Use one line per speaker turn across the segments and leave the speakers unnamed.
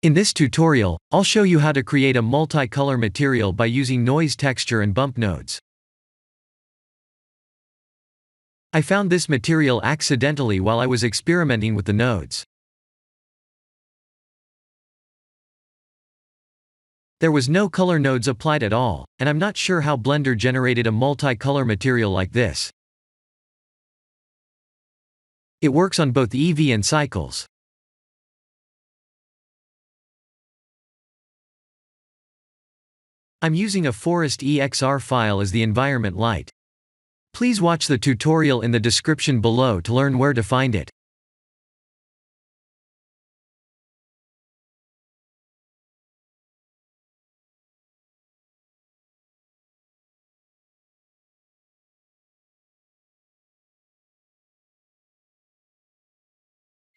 In this tutorial, I'll show you how to create a multicolor material by using noise texture and bump nodes. I found this material accidentally while I was experimenting with the nodes. There was no color nodes applied at all, and I'm not sure how Blender generated a multicolor material like this. It works on both Eevee and cycles. I'm using a Forest EXR file as the environment light. Please watch the tutorial in the description below to learn where to find it.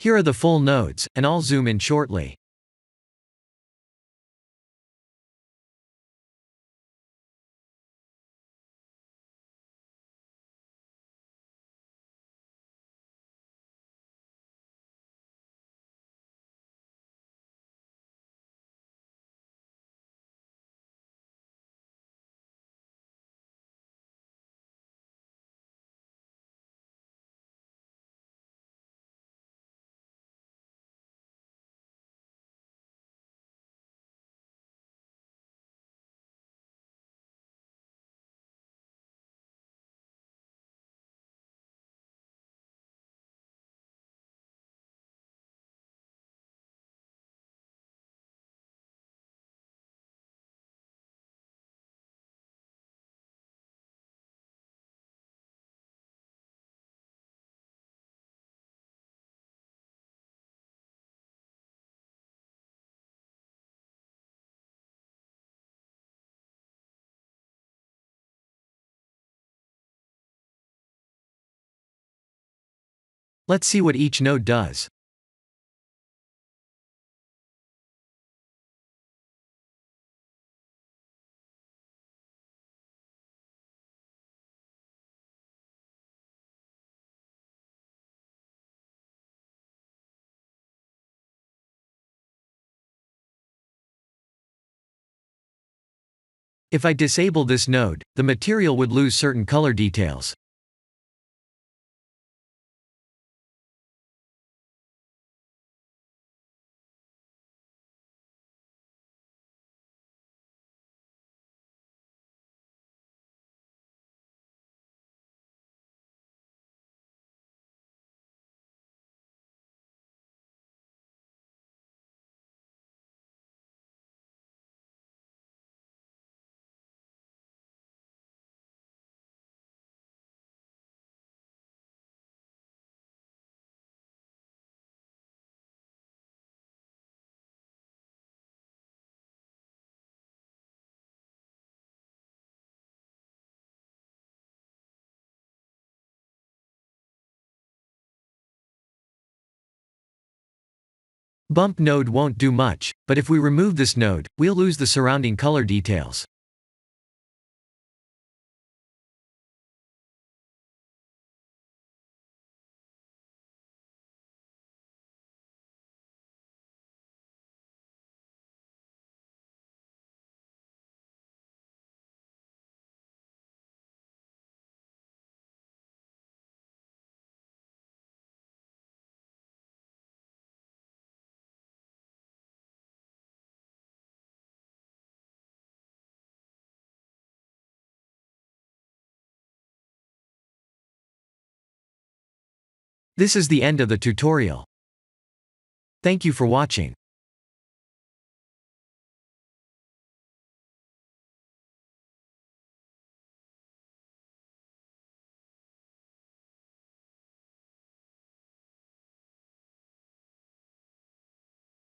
Here are the full nodes, and I'll zoom in shortly. Let's see what each node does. If I disable this node, the material would lose certain color details. Bump node won't do much, but if we remove this node, we'll lose the surrounding color details. This is the end of the tutorial. Thank you for watching.